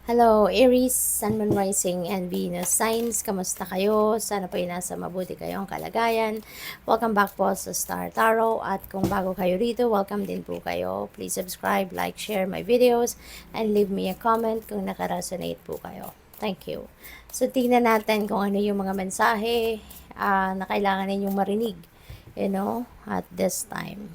Hello, Aries, Sun, Moon, Rising, and Venus signs. Kamusta kayo? Sana po ay nasa mabuti kayong kalagayan. Welcome back po sa Star Tarot. At kung bago kayo rito, welcome din po kayo. Please subscribe, like, share my videos, and leave me a comment kung nakaresonate po kayo. Thank you. So, tingnan natin kung ano yung mga mensahe na kailangan ninyong marinig, at this time.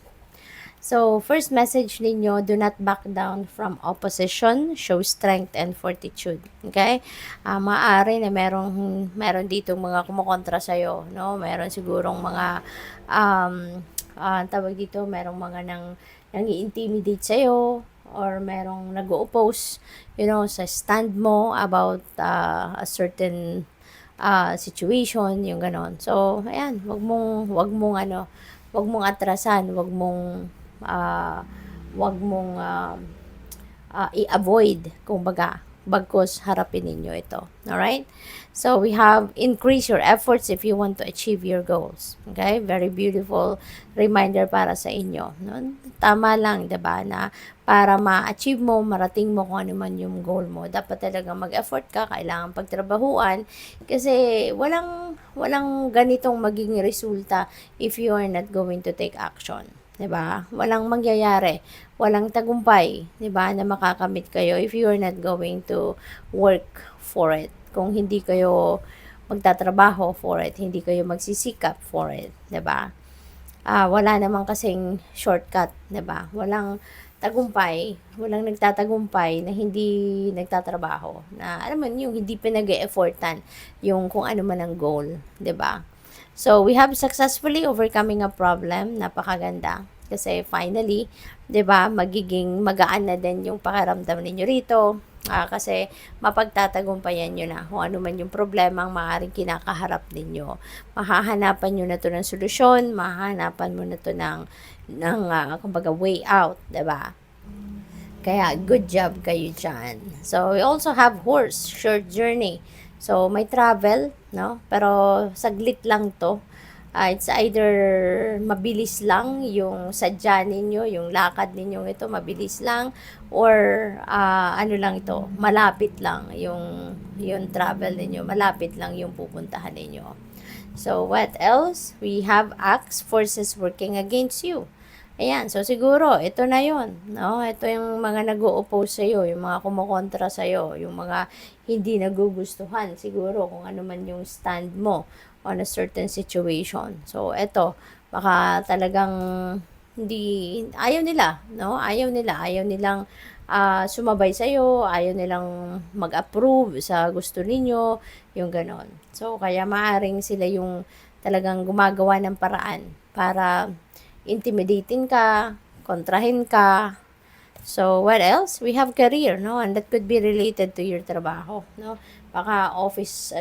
So, first message ninyo, do not back down from opposition, show strength and fortitude. Okay? Maaari na meron dito mga kumukontra sa'yo, no? Meron sigurong mga, tawag dito, merong mga nang i-intimidate sa'yo, or merong nag-oppose, sa stand mo about a certain situation, yung ganon. So, ayan, wag mong atrasan, uh, wag mong i-avoid, kumbaga, bagkus harapin ninyo ito. Alright? So, we have increase your efforts if you want to achieve your goals. Okay? Very beautiful reminder para sa inyo. No? Tama lang, diba, na para ma-achieve mo, marating mo kung ano man yung goal mo, dapat talaga mag-effort ka, kailangan pagtrabahuan, kasi walang ganitong magiging resulta if you are not going to take action. 'Di ba? Walang mangyayari, walang tagumpay, 'di ba, na makakamit kayo if you are not going to work for it. Kung hindi kayo magtatrabaho for it, hindi kayo magsisikap for it, 'di ba? Wala namang kasing shortcut, 'di ba? Walang walang nagtatagumpay na hindi nagtatrabaho. Na alam mo yung hindi pinag-e-effortan yung kung ano man ang goal, 'di ba? So, we have successfully overcoming a problem. Napakaganda. Kasi finally, 'di ba, magiging magaan na din yung pakiramdam ninyo rito. Kasi mapagtatagumpayan nyo na kung ano man yung problema ang maaaring kinakaharap ninyo. Mahahanapan nyo na to ng solusyon, mahahanapan mo na to ng kumbaga way out, 'di ba? Kaya, good job kayo dyan. So, we also have horse, short journey. So, may travel, no? Pero, saglit lang to. It's either mabilis lang yung sadya ninyo, yung lakad ninyo ito, mabilis lang. Or, ano lang ito, malapit lang yung travel ninyo. Malapit lang yung pupuntahan ninyo. So, what else? We have acts, forces working against you. Ayan, so siguro, ito na yon, no? Ito yung mga nag-o-oppose sa'yo, yung mga kumukontra sa'yo, yung mga hindi nagugustuhan, siguro, kung ano man yung stand mo on a certain situation. So, ito, baka talagang ayaw nila, no? Ayaw nilang sumabay sa'yo, ayaw nilang mag-approve sa gusto ninyo, yung ganon. So, kaya maaring sila yung talagang gumagawa ng paraan para intimidating ka, kontrahin ka. So, what else? We have career, no? And that could be related to your trabaho, no? Baka office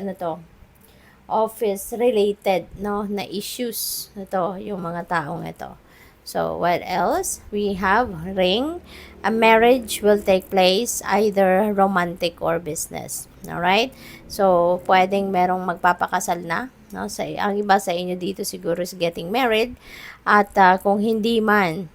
related, no, na issues. Ito, yung mga taong ito. So, what else? We have ring. A marriage will take place either romantic or business. Alright? So, pwedeng merong magpapakasal na, no? Ang iba sa inyo dito siguro is getting married. At kung hindi man,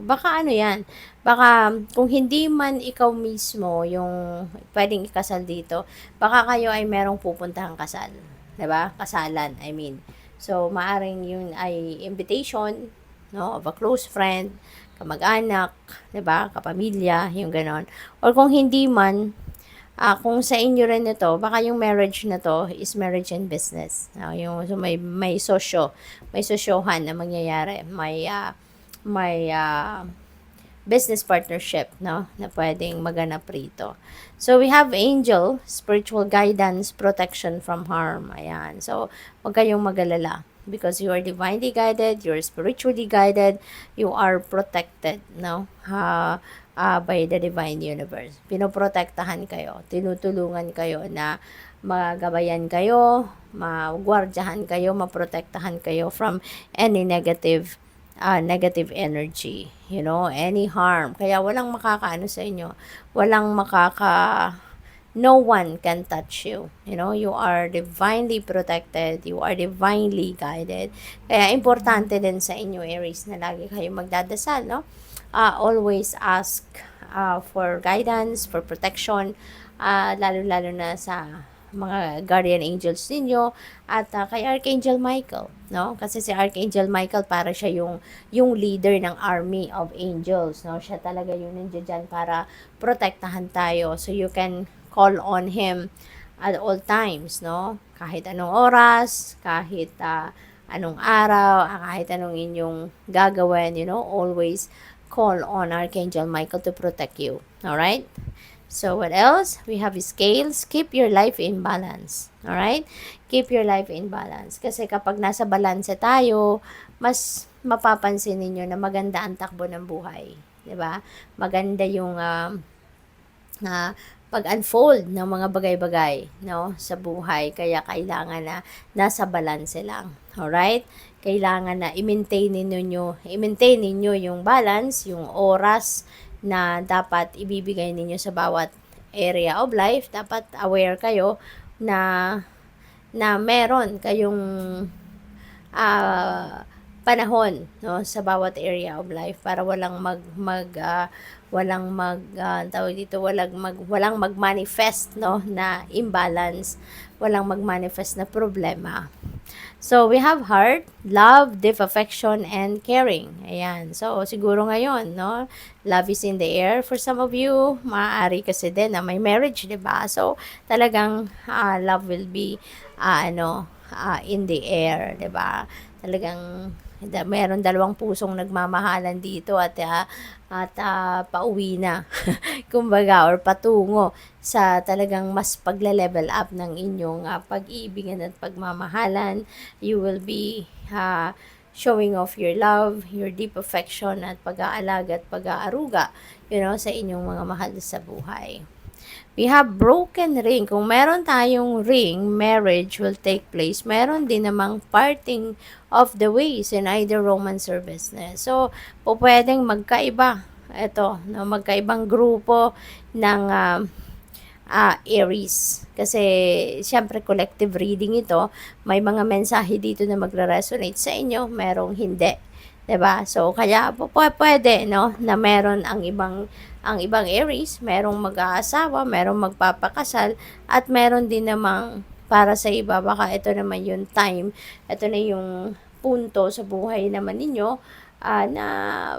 baka ano yan, baka kung hindi man ikaw mismo yung pwedeng ikasal dito, baka kayo ay merong pupuntahang kasal. 'Di ba? Kasalan, I mean. So, maaring yun ay invitation, no, of a close friend, kamag-anak, 'di ba? Kapamilya, yung ganon. Or kung hindi man, kung sa inyo rin ito, baka yung marriage na to is marriage and business. So may sosyohan na mangyayari. May business partnership, no, na pwedeng maganap rito. So, we have angel, spiritual guidance, protection from harm. Ayan. So, huwag kayong magalala. Because you are divinely guided, you are spiritually guided, you are protected, no? By the divine universe. Pinoprotektahan kayo, tinutulungan kayo na magabayan kayo, magwardyahan kayo, maprotektahan kayo from any negative energy, any harm. Kaya walang makakaano sa inyo, no one can touch you. You are divinely protected, you are divinely guided. Kaya importante din sa inyo, Aries, na lagi kayong magdadasal, no? Always ask for guidance, for protection, lalo-lalo na sa mga guardian angels ninyo at kay Archangel Michael, no? Kasi si Archangel Michael para siya yung leader ng army of angels, no? Siya talaga yung nandiyan dyan para protektahan tayo. So you can call on him at all times, no? Kahit anong oras, kahit anong araw, kahit anong inyong gagawin, always call on Archangel Michael to protect you. All right? So what else? We have scales. Keep your life in balance. All right? Keep your life in balance. Kasi kapag nasa balance tayo, mas mapapansin ninyo na maganda ang takbo ng buhay. 'Di ba? Maganda yung pag-unfold ng mga bagay-bagay, no, sa buhay. Kaya kailangan na nasa balance lang. Alright? Kailangan na i-maintain ninyo yung balance, yung oras na dapat ibibigay ninyo sa bawat area of life. Dapat aware kayo na meron kayong panahon, no, sa bawat area of life para walang walang mag-manifest, no, na imbalance, walang mag-manifest na problema. So, we have heart, love, deep affection, and caring. Ayan. So, siguro ngayon, no, love is in the air. For some of you, maaari kasi din na may marriage, di ba? So, talagang love will be, in the air, di ba? Talagang meron dalawang pusong nagmamahalan dito at pauwi na kumbaga or patungo sa talagang mas pagle-level up ng inyong pag-iibigan at pagmamahalan. You will be showing off your love, your deep affection at pag-aalaga at pag-aaruga, sa inyong mga mahal sa buhay. We have broken ring. Kung meron tayong ring, marriage will take place. Meron din namang parting of the ways in either romance or business. So, pwedeng magkaiba. Ito, no, magkaibang grupo ng Aries. Kasi, syempre, collective reading ito. May mga mensahe dito na magre-resonate sa inyo. Merong hindi. 'Di ba? So, kaya pwede, no, na meron ang ibang Aries, merong mag-aasawa, merong magpapakasal, at meron din namang para sa iba, baka ito naman yung time, ito na yung punto sa buhay naman ninyo na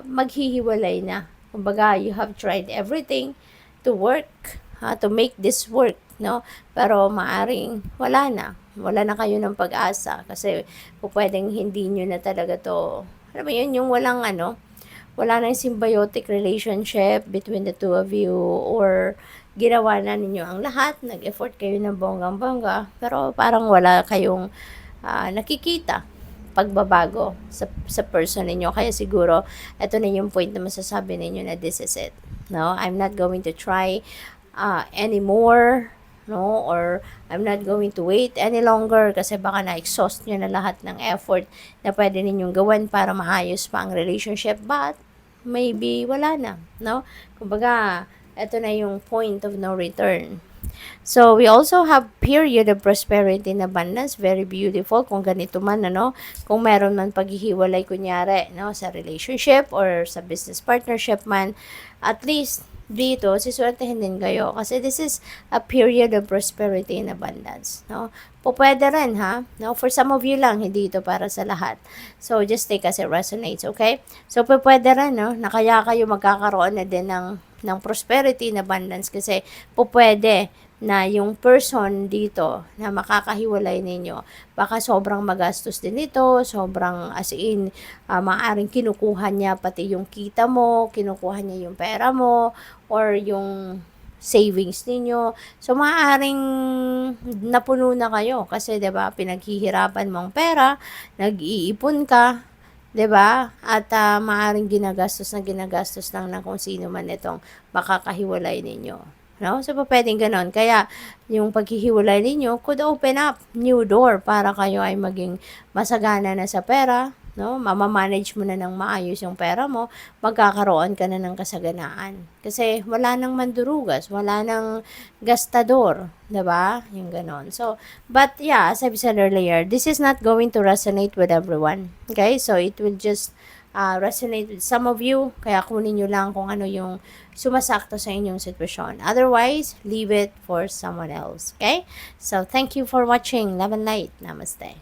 maghihiwalay na. Kumbaga, you have tried everything to work, to make this work, no? Pero maaring wala na kayo ng pag-asa kasi pwedeng hindi nyo na talaga to, alam mo yun, yung wala nang symbiotic relationship between the two of you, or ginawa na ninyo ang lahat, nag-effort kayo ng bonggang-bongga, pero parang wala kayong nakikita pagbabago sa person ninyo. Kaya siguro, ito na yung point na masasabi ninyo na this is it. No? I'm not going to try anymore, no, or I'm not going to wait any longer kasi baka na-exhaust nyo na lahat ng effort na pwede ninyong gawin para maayos pa ang relationship, but maybe wala na, no? Kumbaga, ito na yung point of no return. So, we also have period of prosperity and abundance. Very beautiful. Kung ganito man, kung meron man paghihiwalay, kunyari, no, sa relationship or sa business partnership man, at least, dito, siswertehin din kayo. Kasi this is a period of prosperity and abundance, no? Pwede rin, ha? No? For some of you lang, hindi ito para sa lahat. So, just take as it resonates, okay? So, pwede rin, no? Na kaya kayo magkakaroon na din ng prosperity and abundance kasi pwede na yung person dito na makakahiwalay ninyo, baka sobrang magastos din ito, sobrang as in, maaaring kinukuha niya pati yung kita mo, kinukuha niya yung pera mo, or yung savings ninyo. So, maaaring napuno na kayo kasi, 'di ba, pinaghihirapan mong pera, nag-iipon ka, 'di ba? At maaaring ginagastos lang ng kung sino man itong makakahiwalay ninyo. No? So, pwedeng ganon. Kaya, yung paghihiwalay ninyo could open up new door para kayo ay maging masagana na sa pera, no? Mamamanage mo na ng maayos yung pera mo, magkakaroon ka na ng kasaganaan. Kasi, wala nang mandurugas, wala nang gastador, 'di ba? Yung ganon. So, but yeah, as I've said earlier, this is not going to resonate with everyone. Okay? So, it will just resonate with some of you, kaya kunin nyo lang kung ano yung sumasakto sa inyong sitwasyon. Otherwise, leave it for someone else. Okay? So, thank you for watching. Love and light. Namaste.